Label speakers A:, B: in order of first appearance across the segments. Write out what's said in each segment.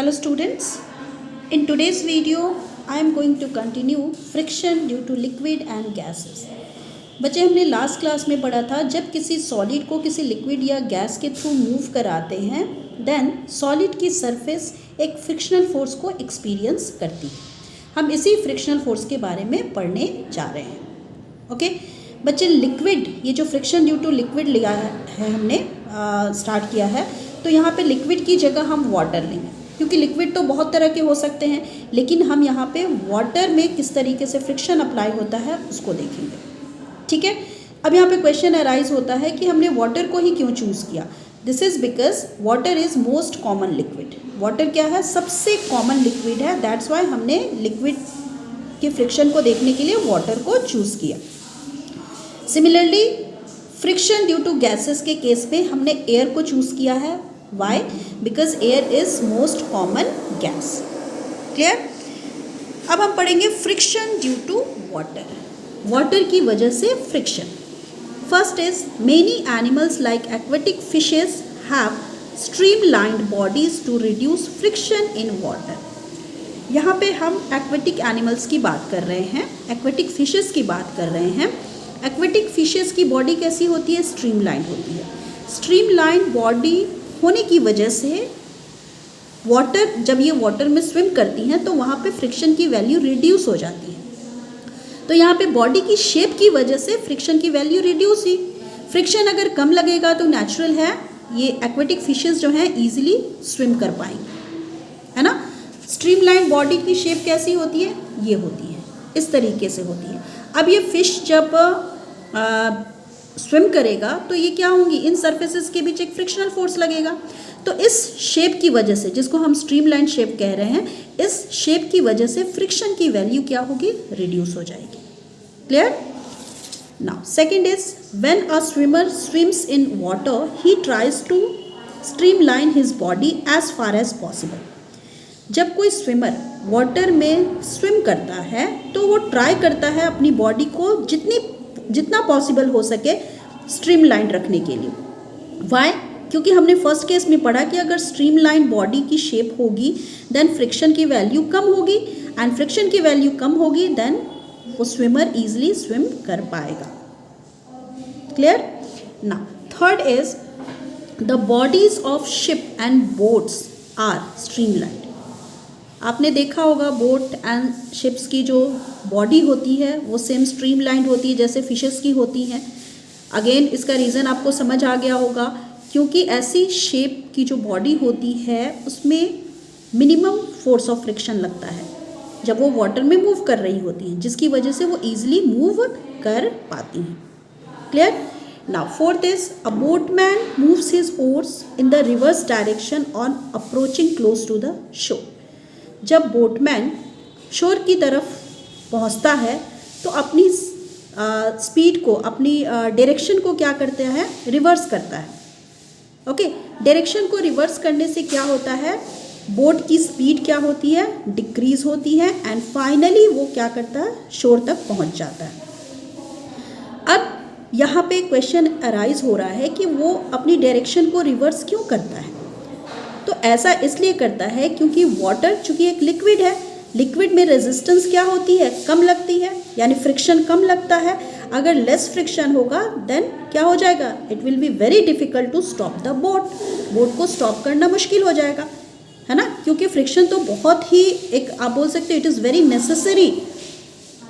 A: Hello students, in today's video I am going to continue friction due to liquid and gases। बच्चे हमने last class में पढ़ा था जब किसी सॉलिड को किसी लिक्विड या गैस के थ्रू मूव कराते हैं देन सॉलिड की सरफेस एक फ्रिक्शनल फोर्स को एक्सपीरियंस करती है। हम इसी फ्रिक्शनल फोर्स के बारे में पढ़ने जा रहे हैं। ओके बच्चे, लिक्विड ये जो फ्रिक्शन ड्यू टू लिक्विड लिया है हमने स्टार्ट किया है, तो यहाँ पे लिक्विड की जगह हम वाटर लेंगे, क्योंकि लिक्विड तो बहुत तरह के हो सकते हैं, लेकिन हम यहाँ पे वाटर में किस तरीके से फ्रिक्शन अप्लाई होता है उसको देखेंगे। ठीक है, अब यहाँ पे क्वेश्चन अराइज होता है कि हमने वाटर को ही क्यों चूज़ किया। This is because water is most common liquid. Water क्या है, सबसे कॉमन लिक्विड है, दैट्स वाई हमने लिक्विड के फ्रिक्शन को देखने के लिए वाटर को चूज़ किया। Similarly friction due to gases के केस में हमने एयर को चूज़ किया है। Why? Because air is most common gas. Clear? अब हम पढ़ेंगे friction due to water. Water की वजह से friction. First is many animals like aquatic fishes have streamlined bodies to reduce friction in water. यहाँ पे हम एक्वेटिक एनिमल्स की बात कर रहे हैं, एक्वेटिक फिशेस की बात कर रहे हैं। एक्वेटिक फिशेस की बॉडी कैसी होती है? स्ट्रीमलाइंड होती है। स्ट्रीमलाइंड बॉडी होने की वजह से वाटर, जब ये वाटर में स्विम करती हैं तो वहाँ पे फ्रिक्शन की वैल्यू रिड्यूस हो जाती है। तो यहाँ पे बॉडी की शेप की वजह से फ्रिक्शन की वैल्यू रिड्यूस हुई। फ्रिक्शन अगर कम लगेगा तो नेचुरल है ये एक्वेटिक फिशेस जो हैं ईजिली स्विम कर पाएंगे, है ना। स्ट्रीमलाइन बॉडी की शेप कैसी होती है? ये होती है, इस तरीके से होती है। अब ये फिश जब स्विम करेगा तो ये क्या होंगी, इन सरफेसेस के बीच एक फ्रिक्शनल फोर्स लगेगा। तो इस शेप की वजह से, जिसको हम स्ट्रीमलाइन शेप कह रहे हैं, इस शेप की वजह से फ्रिक्शन की वैल्यू क्या होगी? रिड्यूस हो जाएगी। Clear? Now second is when a swimmer swims in water he tries to streamline his body as far as possible. जब कोई स्विमर वाटर में स्विम करता है तो वो ट्राई करता है अपनी बॉडी को जितना पॉसिबल हो सके स्ट्रीमलाइन रखने के लिए। वाई? क्योंकि हमने फर्स्ट केस में पढ़ा कि अगर स्ट्रीमलाइन बॉडी की शेप होगी देन फ्रिक्शन की वैल्यू कम होगी, एंड फ्रिक्शन की वैल्यू कम होगी देन वो स्विमर इजीली स्विम कर पाएगा। Clear? Now third is the bodies of ship and boats are streamlined. आपने देखा होगा बोट एंड शिप्स की जो बॉडी होती है वो सेम स्ट्रीमलाइंड होती है जैसे फिशेस की होती हैं। अगेन इसका रीज़न आपको समझ आ गया होगा, क्योंकि ऐसी शेप की जो बॉडी होती है उसमें मिनिमम फोर्स ऑफ फ्रिक्शन लगता है जब वो वाटर में मूव कर रही होती हैं, जिसकी वजह से वो ईजिली मूव कर पाती हैं। Clear? Now fourth is a boatman moves his oars in the reverse direction on approaching close to the shore. जब बोटमैन शोर की तरफ पहुंचता है तो अपनी स्पीड को, अपनी डायरेक्शन को क्या करता है? रिवर्स करता है। ओके, डायरेक्शन को रिवर्स करने से क्या होता है? बोट की स्पीड क्या होती है? डिक्रीज होती है, एंड फाइनली वो क्या करता है? शोर तक पहुंच जाता है। अब यहाँ पे क्वेश्चन अराइज हो रहा है कि वो अपनी डायरेक्शन को रिवर्स क्यों करता है? तो ऐसा इसलिए करता है क्योंकि वाटर चूंकि एक लिक्विड है, लिक्विड में रेजिस्टेंस क्या होती है? कम लगती है, यानी फ्रिक्शन कम लगता है। अगर लेस फ्रिक्शन होगा देन क्या हो जाएगा? It will be very difficult to stop the boat. Boat को स्टॉप करना मुश्किल हो जाएगा, है ना, क्योंकि फ्रिक्शन तो बहुत ही एक, आप बोल सकते हो it is very necessary.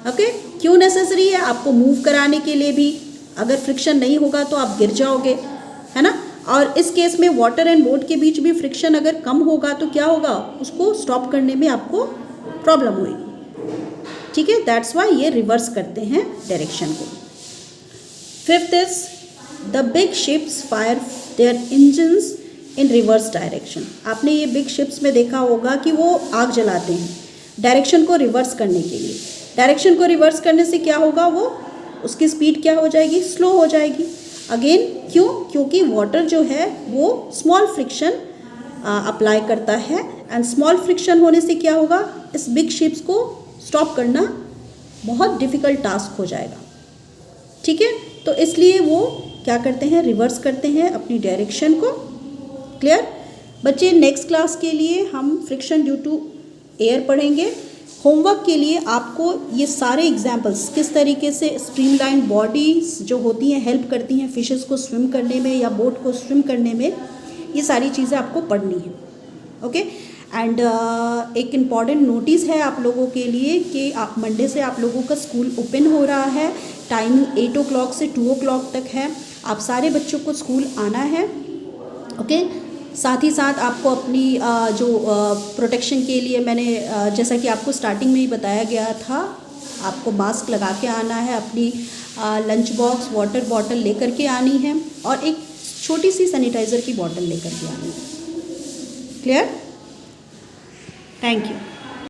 A: Okay, क्यों नेसेसरी है? आपको मूव कराने के लिए भी अगर फ्रिक्शन नहीं होगा तो आप गिर जाओगे, है ना। और इस केस में वाटर एंड बोट के बीच भी फ्रिक्शन अगर कम होगा तो क्या होगा? उसको स्टॉप करने में आपको प्रॉब्लम होगी। ठीक है, दैट्स वाई ये रिवर्स करते हैं डायरेक्शन को। Fifth is the big ships fire their engines in reverse direction. आपने ये बिग शिप्स में देखा होगा कि वो आग जलाते हैं डायरेक्शन को रिवर्स करने के लिए। डायरेक्शन को रिवर्स करने से क्या होगा? वो उसकी स्पीड क्या हो जाएगी? स्लो हो जाएगी। अगेन क्यों? क्योंकि वाटर जो है वो स्मॉल फ्रिक्शन अप्लाई करता है, एंड स्मॉल फ्रिक्शन होने से क्या होगा? इस बिग शिप्स को स्टॉप करना बहुत डिफ़िकल्ट टास्क हो जाएगा। ठीक है, तो इसलिए वो क्या करते हैं? रिवर्स करते हैं अपनी डायरेक्शन को। क्लियर? बच्चे नेक्स्ट क्लास के लिए हम फ्रिक्शन ड्यू टू एयर पढ़ेंगे। होमवर्क के लिए आपको ये सारे एग्जाम्पल्स किस तरीके से स्ट्रीमलाइन बॉडीज जो होती हैं हेल्प करती हैं फिशेस को स्विम करने में या बोट को स्विम करने में, ये सारी चीज़ें आपको पढ़नी है। ओके एंड एक इम्पॉर्टेंट नोटिस है आप लोगों के लिए कि आप मंडे से आप लोगों का स्कूल ओपन हो रहा है। टाइमिंग 8 o'clock से 2 o'clock तक है। आप सारे बच्चों को स्कूल आना है। ओके साथ ही साथ आपको अपनी जो प्रोटेक्शन के लिए मैंने जैसा कि आपको स्टार्टिंग में ही बताया गया था, आपको मास्क लगा के आना है, अपनी लंच बॉक्स वाटर बॉटल लेकर के आनी है और एक छोटी सी सैनिटाइज़र की बॉटल लेकर के आनी है। क्लियर? Thank you.